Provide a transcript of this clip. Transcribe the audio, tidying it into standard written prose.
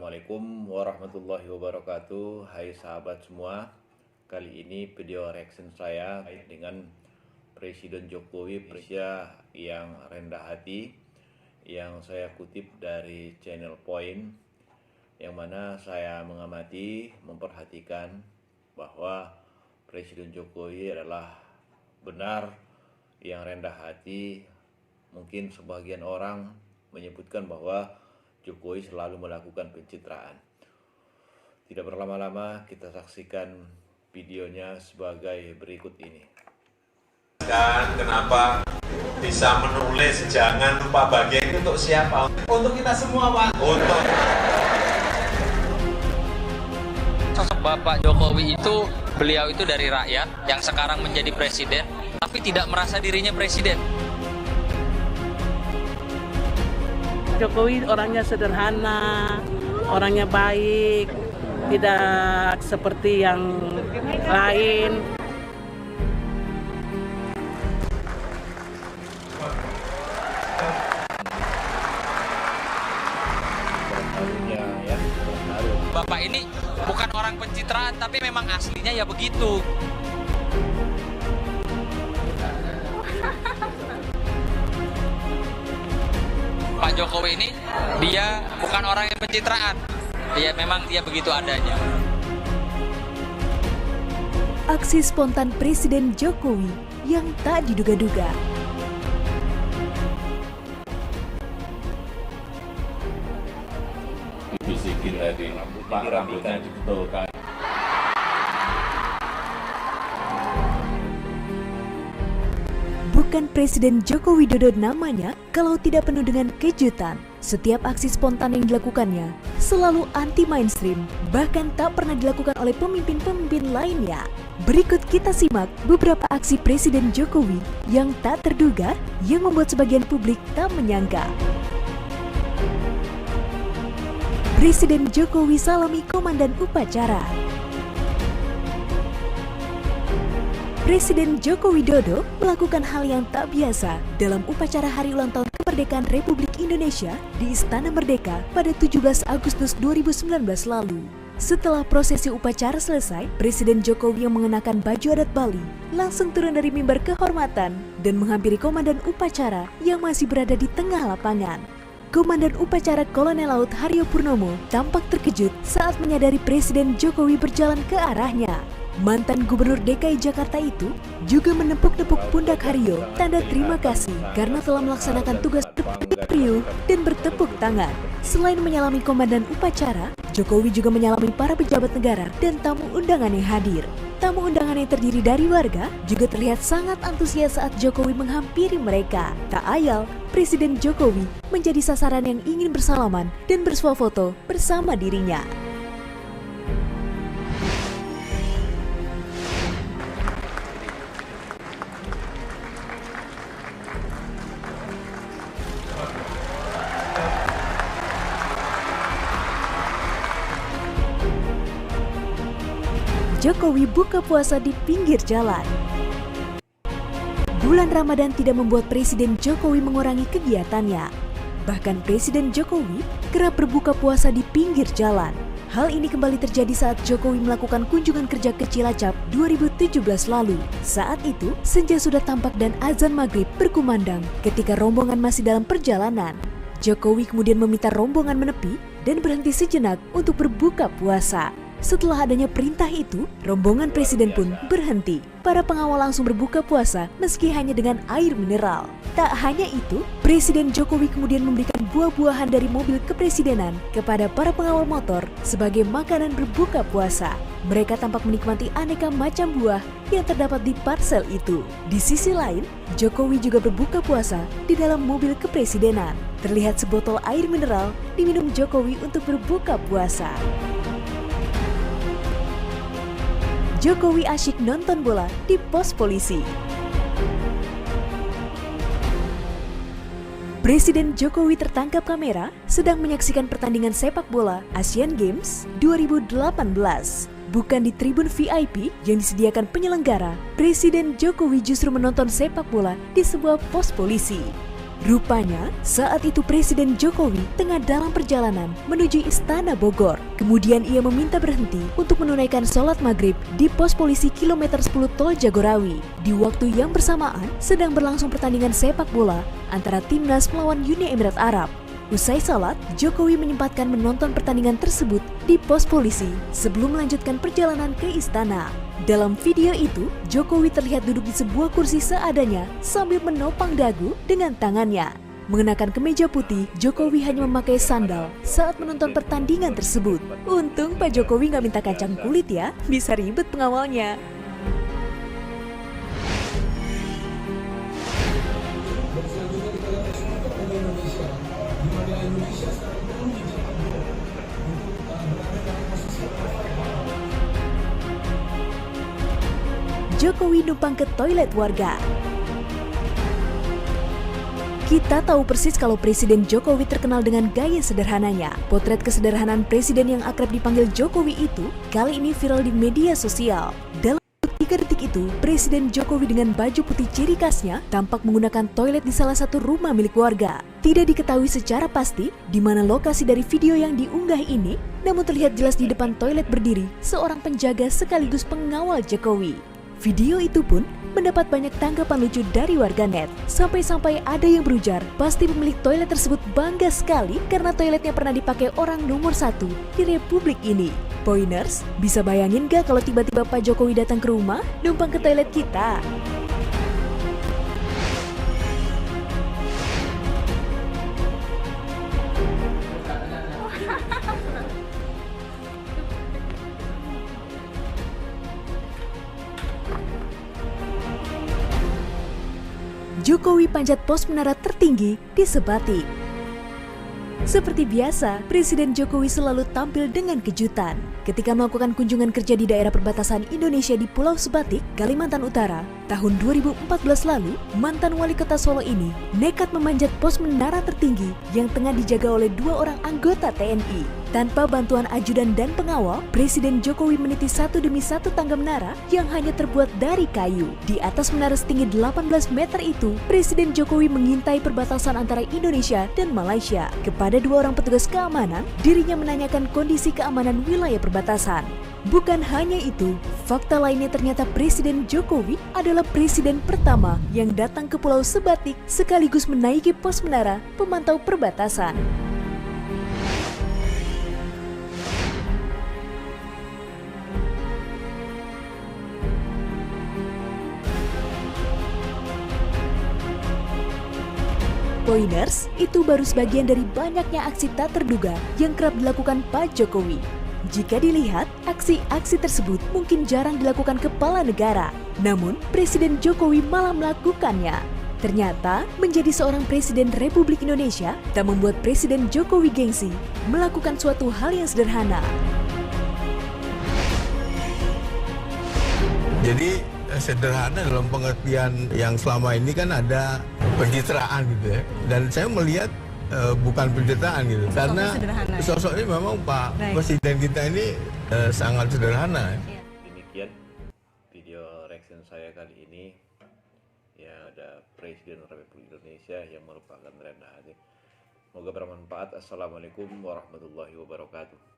Assalamualaikum warahmatullahi wabarakatuh. Hai sahabat semua, kali ini video reaction saya dengan Presiden Jokowi yang rendah hati, yang saya kutip dari channel Point, yang mana saya mengamati, memperhatikan bahwa Presiden Jokowi adalah benar yang rendah hati. Mungkin sebagian orang menyebutkan bahwa Jokowi selalu melakukan pencitraan. Tidak berlama-lama, kita saksikan videonya sebagai berikut ini. Dan kenapa bisa menulis jangan lupa bahagia itu untuk siapa? Untuk kita semua, Pak. Untuk sosok Bapak Jokowi itu, beliau itu dari rakyat yang sekarang menjadi presiden, tapi tidak merasa dirinya presiden. Jokowi orangnya sederhana, orangnya baik, tidak seperti yang lain. Bapak ini bukan orang pencitraan, tapi memang aslinya ya begitu. Pak Jokowi ini dia bukan orang yang pencitraan, memang dia begitu adanya. Aksi spontan Presiden Jokowi yang tak diduga-duga. Dibisikin tadi, Pak, rambutnya dibetulkan. Bukan Presiden Joko Widodo namanya kalau tidak penuh dengan kejutan. Setiap aksi spontan yang dilakukannya selalu anti-mainstream, bahkan tak pernah dilakukan oleh pemimpin-pemimpin lainnya. Berikut kita simak beberapa aksi Presiden Jokowi yang tak terduga, yang membuat sebagian publik tak menyangka. Presiden Jokowi salami komandan upacara. Presiden Joko Widodo melakukan hal yang tak biasa dalam upacara Hari Ulang Tahun Kemerdekaan Republik Indonesia di Istana Merdeka pada 17 Agustus 2019 lalu. Setelah prosesi upacara selesai, Presiden Jokowi yang mengenakan baju adat Bali langsung turun dari mimbar kehormatan dan menghampiri komandan upacara yang masih berada di tengah lapangan. Komandan upacara Kolonel Laut Haryo Purnomo tampak terkejut saat menyadari Presiden Jokowi berjalan ke arahnya. Mantan Gubernur DKI Jakarta itu juga menepuk-nepuk pundak Haryo, tanda terima kasih karena telah melaksanakan tugas riuh dan bertepuk tangan. Selain menyalami komandan upacara, Jokowi juga menyalami para pejabat negara dan tamu undangan yang hadir. Tamu undangan yang terdiri dari warga juga terlihat sangat antusias saat Jokowi menghampiri mereka. Tak ayal, Presiden Jokowi menjadi sasaran yang ingin bersalaman dan bersuah foto bersama dirinya. Jokowi buka puasa di pinggir jalan. Bulan Ramadan tidak membuat Presiden Jokowi mengurangi kegiatannya. Bahkan Presiden Jokowi kerap berbuka puasa di pinggir jalan. Hal ini kembali terjadi saat Jokowi melakukan kunjungan kerja ke Cilacap 2017 lalu. Saat itu, senja sudah tampak dan azan maghrib berkumandang ketika rombongan masih dalam perjalanan. Jokowi kemudian meminta rombongan menepi dan berhenti sejenak untuk berbuka puasa. Setelah adanya perintah itu, rombongan presiden pun berhenti. Para pengawal langsung berbuka puasa meski hanya dengan air mineral. Tak hanya itu, Presiden Jokowi kemudian memberikan buah-buahan dari mobil kepresidenan kepada para pengawal motor sebagai makanan berbuka puasa. Mereka tampak menikmati aneka macam buah yang terdapat di parsel itu. Di sisi lain, Jokowi juga berbuka puasa di dalam mobil kepresidenan. Terlihat sebotol air mineral diminum Jokowi untuk berbuka puasa. Jokowi asyik nonton bola di pos polisi. Presiden Jokowi tertangkap kamera sedang menyaksikan pertandingan sepak bola Asian Games 2018. Bukan di tribun VIP yang disediakan penyelenggara, Presiden Jokowi justru menonton sepak bola di sebuah pos polisi. Rupanya, saat itu Presiden Jokowi tengah dalam perjalanan menuju Istana Bogor. Kemudian ia meminta berhenti untuk menunaikan sholat maghrib di pos polisi kilometer 10 Tol Jagorawi. Di waktu yang bersamaan, sedang berlangsung pertandingan sepak bola antara Timnas melawan Uni Emirat Arab. Usai salat, Jokowi menyempatkan menonton pertandingan tersebut di pos polisi sebelum melanjutkan perjalanan ke istana. Dalam video itu, Jokowi terlihat duduk di sebuah kursi seadanya sambil menopang dagu dengan tangannya. Mengenakan kemeja putih, Jokowi hanya memakai sandal saat menonton pertandingan tersebut. Untung Pak Jokowi nggak minta kacang kulit ya, bisa ribet pengawalnya. Jokowi numpang ke toilet warga. Kita tahu persis kalau Presiden Jokowi terkenal dengan gaya sederhananya. Potret kesederhanaan presiden yang akrab dipanggil Jokowi itu kali ini viral di media sosial. Dalam 3 detik itu, Presiden Jokowi dengan baju putih ciri khasnya tampak menggunakan toilet di salah satu rumah milik warga. Tidak diketahui secara pasti di mana lokasi dari video yang diunggah ini, namun terlihat jelas di depan toilet berdiri seorang penjaga sekaligus pengawal Jokowi. Video itu pun mendapat banyak tanggapan lucu dari warganet. Sampai-sampai ada yang berujar, pasti pemilik toilet tersebut bangga sekali karena toiletnya pernah dipakai orang nomor 1 di Republik ini. Poiners, bisa bayangin gak kalau tiba-tiba Pak Jokowi datang ke rumah, numpang ke toilet kita? Jokowi panjat pos menara tertinggi di Sebatik. Seperti biasa, Presiden Jokowi selalu tampil dengan kejutan. Ketika melakukan kunjungan kerja di daerah perbatasan Indonesia di Pulau Sebatik, Kalimantan Utara, tahun 2014 lalu, mantan wali kota Solo ini nekat memanjat pos menara tertinggi yang tengah dijaga oleh 2 orang anggota TNI. Tanpa bantuan ajudan dan pengawal, Presiden Jokowi meniti satu demi satu tangga menara yang hanya terbuat dari kayu. Di atas menara setinggi 18 meter itu, Presiden Jokowi mengintai perbatasan antara Indonesia dan Malaysia. Kepada 2 orang petugas keamanan, dirinya menanyakan kondisi keamanan wilayah perbatasan. Bukan hanya itu, fakta lainnya ternyata Presiden Jokowi adalah presiden pertama yang datang ke Pulau Sebatik sekaligus menaiki pos menara pemantau perbatasan. Poiners, itu baru sebagian dari banyaknya aksi tak terduga yang kerap dilakukan Pak Jokowi. Jika dilihat, aksi-aksi tersebut mungkin jarang dilakukan kepala negara. Namun, Presiden Jokowi malah melakukannya. Ternyata, menjadi seorang Presiden Republik Indonesia tak membuat Presiden Jokowi gengsi melakukan suatu hal yang sederhana. Jadi sederhana dalam pengertian yang selama ini kan ada pencitraan gitu ya. Dan saya melihat bukan pencitraan gitu. Karena sosok ini memang Pak Presiden kita ini sangat sederhana. Demikian video reaction saya kali ini. Ya, ada Presiden Republik Indonesia yang merupakan rendah hati. Semoga bermanfaat. Assalamualaikum warahmatullahi wabarakatuh.